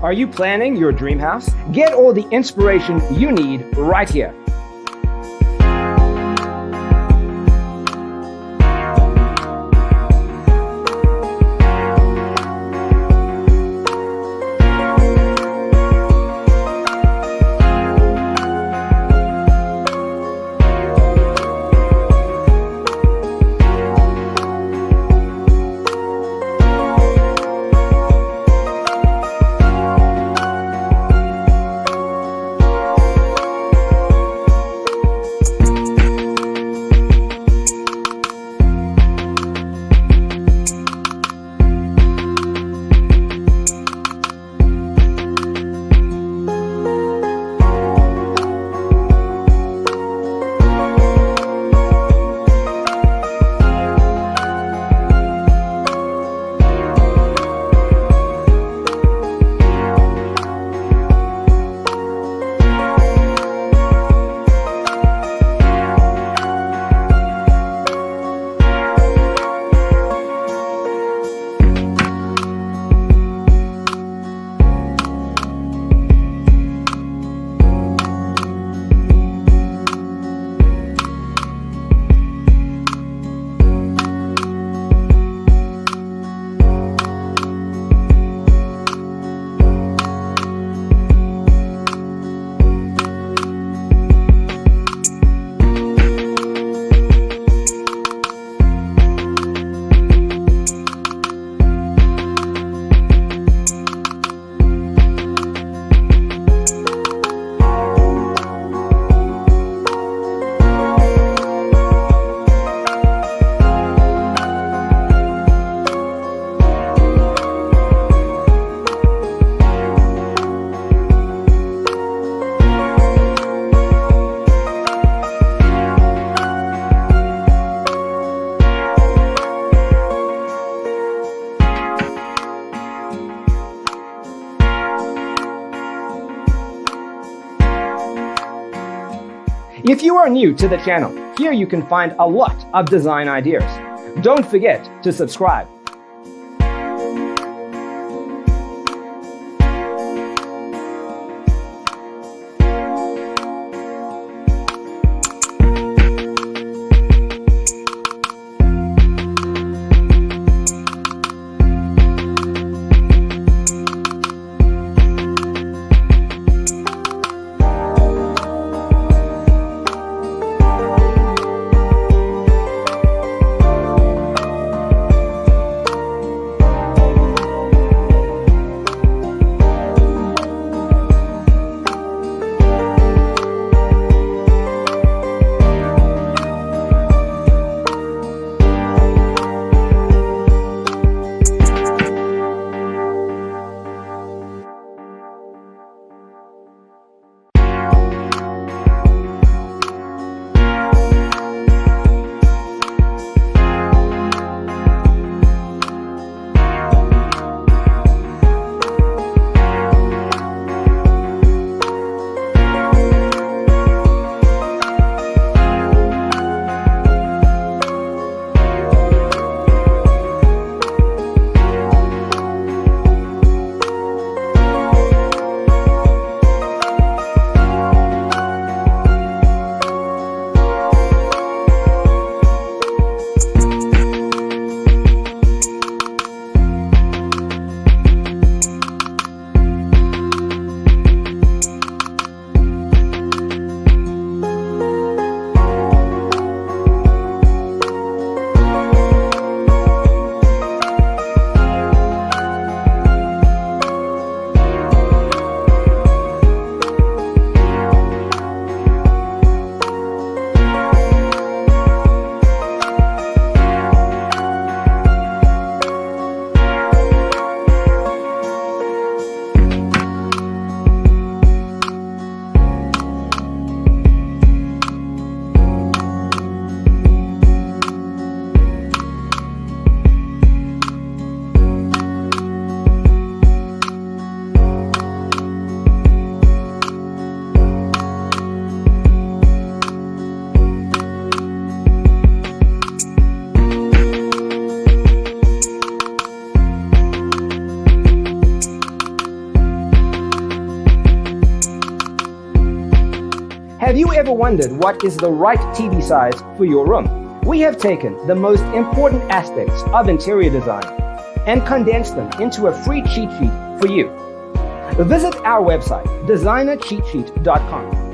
Are you planning your dream house? Get all the inspiration you need right here. If you are new to the channel, here you can find a lot of design ideas. Don't forget to subscribe. Have you ever wondered what is the right TV size for your room? We have taken the most important aspects of interior design and condensed them into a free cheat sheet for you. Visit our website, designercheatsheet.com.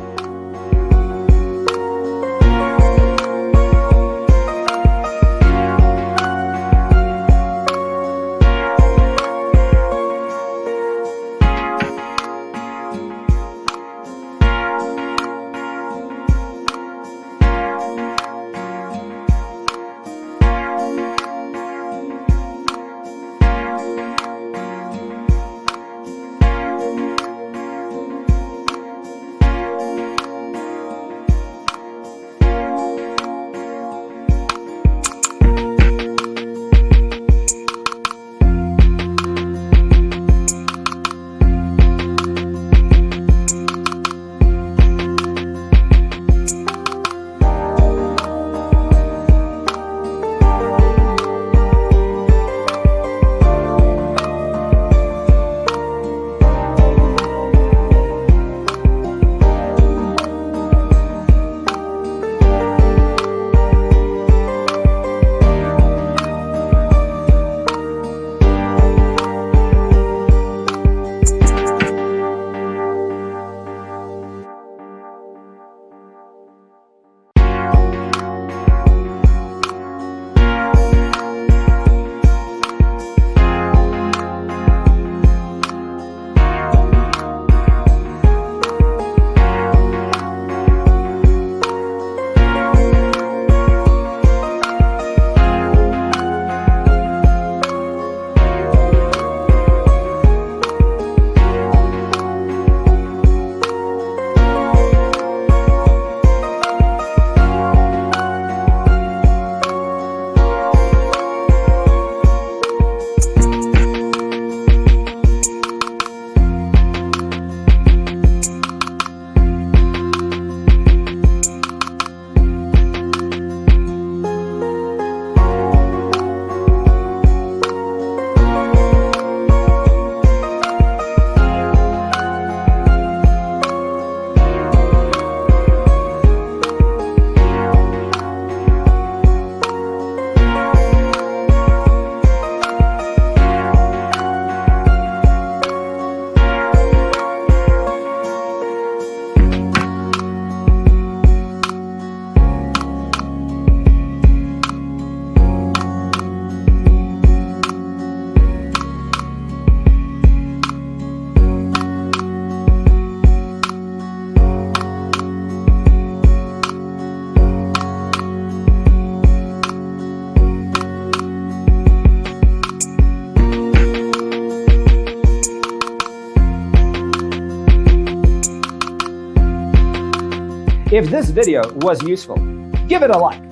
If this video was useful, give it a like.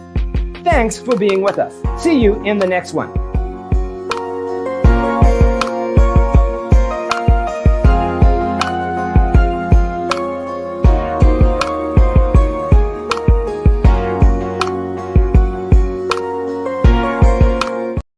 Thanks for being with us. See you in the next one.